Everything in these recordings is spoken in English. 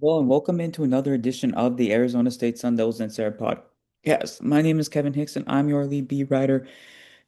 Hello and welcome into another edition of the Arizona State Sun Devils and Sarah podcast. My name is Kevin Hicks and I'm your lead beat writer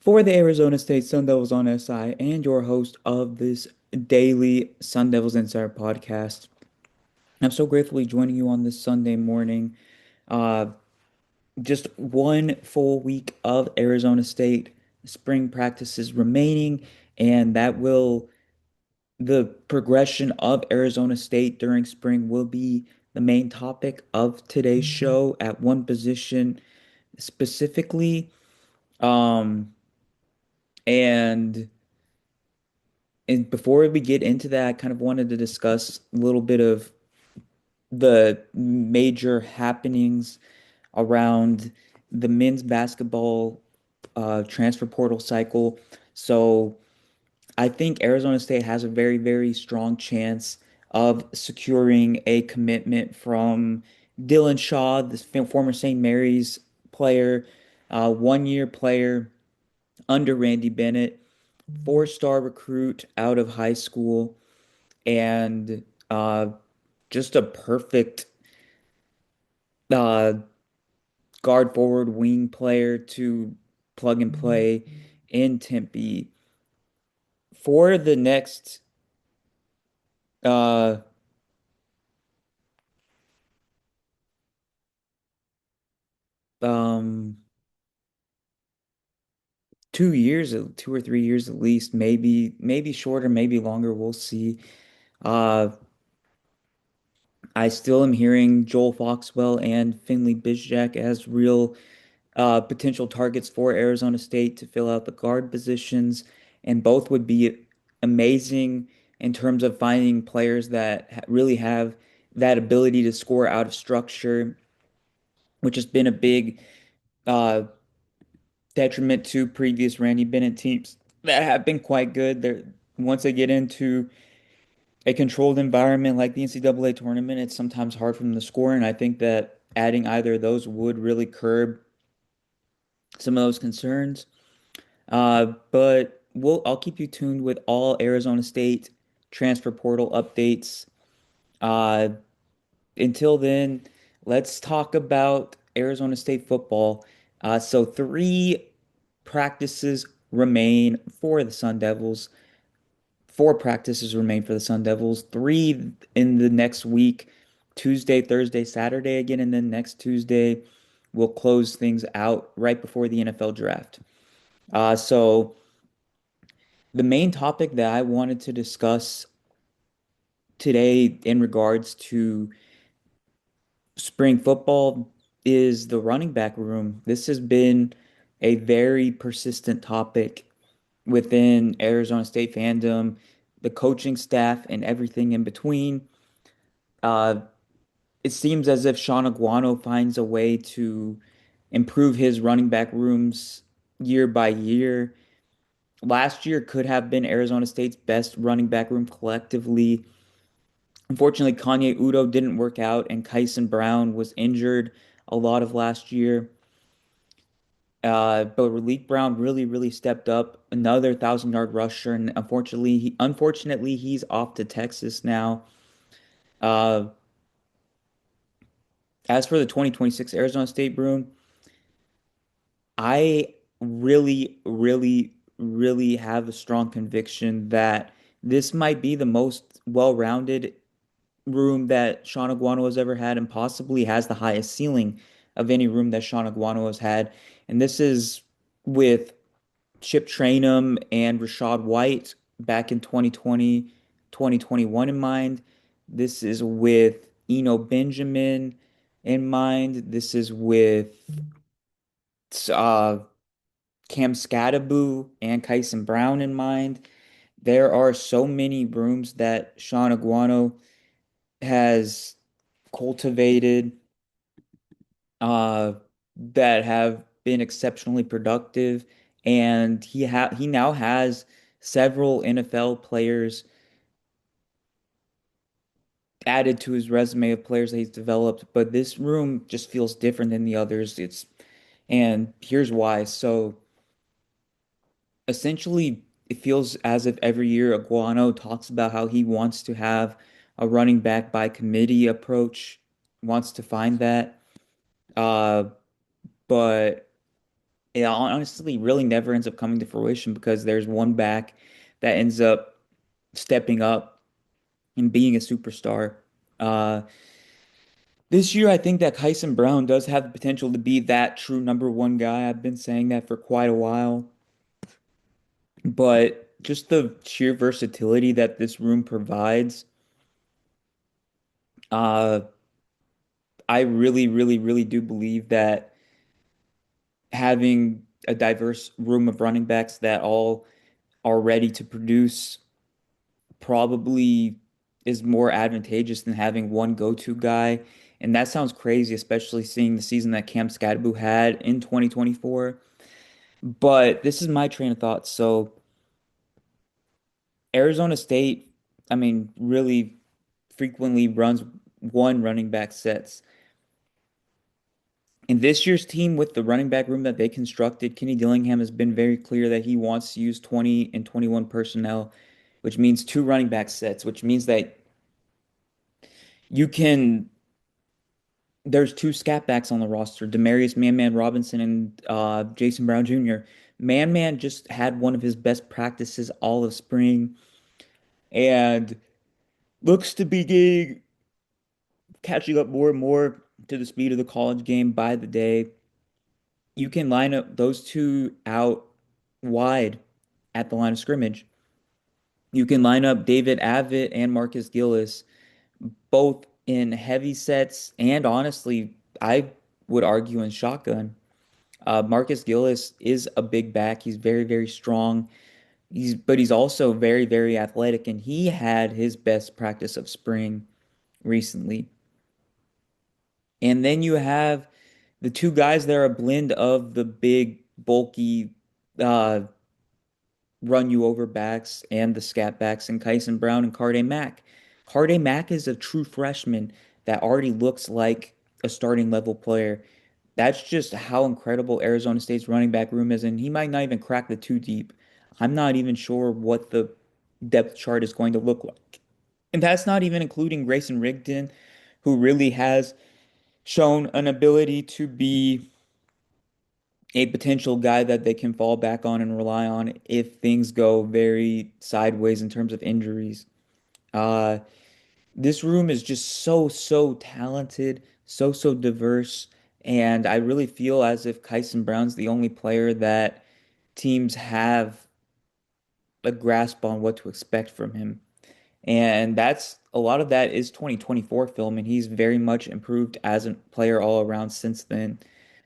for the Arizona State Sun Devils on SI and your host of this daily Sun Devils and Sarah podcast. I'm so grateful to be joining you on this Sunday morning. Uh, just one full week of Arizona State spring practices remaining, and the progression of Arizona State during spring will be the main topic of today's show at one position specifically. Um, and and before we get into that, I kind of wanted to discuss a little bit of the major happenings around the men's basketball transfer portal cycle. So I think Arizona State has a very, very strong chance of securing a commitment from Dylan Shaw, this former St. Mary's player, 1 year player under Randy Bennett, four-star recruit out of high school, and just a perfect uh, guard forward wing player to plug and play in Tempe. For the next uh, um, 2 years, 2 or 3 years at least, maybe shorter, maybe longer. We'll see. Uh, I still am hearing Joel Foxwell and Finley Bizjack as real potential targets for Arizona State to fill out the guard positions, and both would be amazing in terms of finding players that really have that ability to score out of structure, which has been a big uh, detriment to previous Randy Bennett teams that have been quite good. Once they get into a controlled environment like the NCAA tournament, it's sometimes hard for them to score, and I think that adding either of those would really curb some of those concerns. But I'll keep you tuned with all Arizona State transfer portal updates. Uh, until then, let's talk about Arizona State football. So three practices remain for the Sun Devils. Four practices remain for the Sun Devils. Three in the next week, Tuesday, Thursday, Saturday again, and then next Tuesday we'll close things out right before the NFL draft. So the main topic that I wanted to discuss today in regards to spring football is the running back room. This has been a very persistent topic within Arizona State fandom, the coaching staff, and everything in between. Uh, it seems as if Sean Aguano finds a way to improve his running back rooms year by year. Last year could have been Arizona State's best running back room collectively. Unfortunately, Kanye Udo didn't work out, and Kyson Brown was injured a lot of last year. But Raleek Brown really, really stepped up. Another 1,000 yard rusher, and unfortunately, he's off to Texas now. Uh, as for the 2026 Arizona State room, I really, really, really have a strong conviction that this might be the most well-rounded room that Sean Aguano has ever had and possibly has the highest ceiling of any room that Sean Aguano has had. And this is with Chip Trayanum and Rashad White back in 2020, 2021 in mind. This is with Eno Benjamin in mind. This is with uh, Cam Skattebo and Kyson Brown in mind. There are so many rooms that Sean Aguano has cultivated uh, that have been exceptionally productive, and he now has several NFL players added to his resume of players that he's developed. But this room just feels different than the others. And here's why. So essentially, it feels as if every year Aguano talks about how he wants to have a running back by committee approach, wants to find that. Uh, but it honestly really never ends up coming to fruition because there's one back that ends up stepping up and being a superstar. Uh, this year, I think that Kyson Brown does have the potential to be that true number one guy. I've been saying that for quite a while, but just the sheer versatility that this room provides, uh, I really, really, really do believe that having a diverse room of running backs that all are ready to produce probably is more advantageous than having one go-to guy. And that sounds crazy, especially seeing the season that Cam Skadaboo had in 2024. But this is my train of thought. So Arizona State, I mean, really frequently runs one running back sets. In this year's team, with the running back room that they constructed, Kenny Dillingham has been very clear that he wants to use 20 and 21 personnel, which means two running back sets, which means that you can there's two scat backs on the roster, Demarius Man Man Robinson and Jason Brown Jr. Man Man just had one of his best practices all of spring and looks to be catching up more and more to the speed of the college game by the day. You can line up those two out wide at the line of scrimmage. You can line up David Avitt and Marcus Gillis both in heavy sets and honestly, I would argue in shotgun. Marcus Gillis is a big back. He's very, very strong. But he's also very, very athletic, and he had his best practice of spring recently. And then you have the two guys that are a blend of the big, bulky, uh, run you over backs and the scat backs and Kyson Brown and Carde Mack. Carde Mack is a true freshman that already looks like a starting level player. That's just how incredible Arizona State's running back room is, and he might not even crack the two deep. I'm not even sure what the depth chart is going to look like. And that's not even including Grayson Rigdon, who really has shown an ability to be a potential guy that they can fall back on and rely on if things go very sideways in terms of injuries. Uh, this room is just so, so talented, so, so diverse. And I really feel as if Kyson Brown's the only player that teams have a grasp on what to expect from him. And that's a lot of that is 2024 film, and he's very much improved as a player all around since then.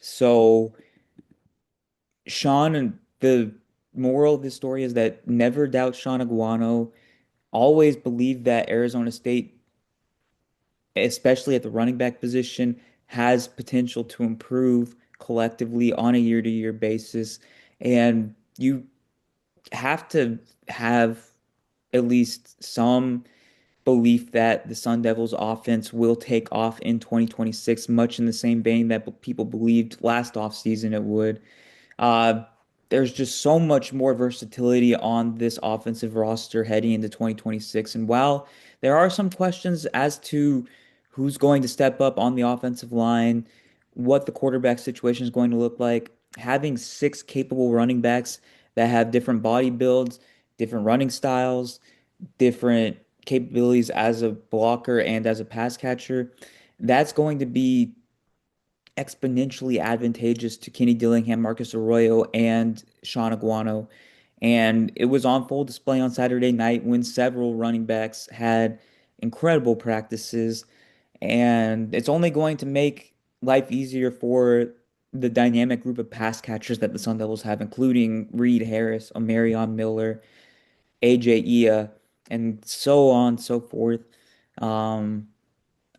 So, Sean, and the moral of the story is that never doubt Sean Aguano. Always believe that Arizona State, especially at the running back position, has potential to improve collectively on a year-to-year basis. And you have to have at least some belief that the Sun Devils offense will take off in 2026, much in the same vein that people believed last offseason it would. Uh, there's just so much more versatility on this offensive roster heading into 2026. And while there are some questions as to who's going to step up on the offensive line, what the quarterback situation is going to look like, having six capable running backs that have different body builds, different running styles, different capabilities as a blocker and as a pass catcher, that's going to be exponentially advantageous to Kenny Dillingham, Marcus Arroyo, and Sean Aguano. And it was on full display on Saturday night when several running backs had incredible practices. And it's only going to make life easier for the dynamic group of pass catchers that the Sun Devils have, including Reed Harris, Omarion Miller, AJ Ia, and so on and so forth. Um,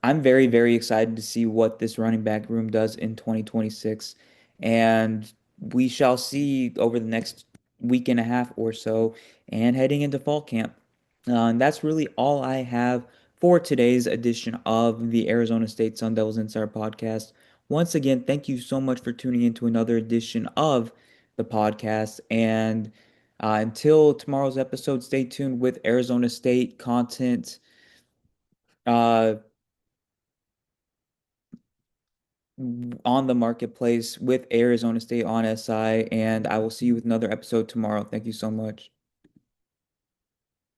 I'm very, very excited to see what this running back room does in 2026. And we shall see over the next week and a half or so and heading into fall camp. And that's really all I have for today's edition of the Arizona State Sun Devils Insider Podcast. Once again, thank you so much for tuning in to another edition of the podcast. And until tomorrow's episode, stay tuned with Arizona State content on the marketplace with Arizona State on SI, and I will see you with another episode tomorrow. Thank you so much.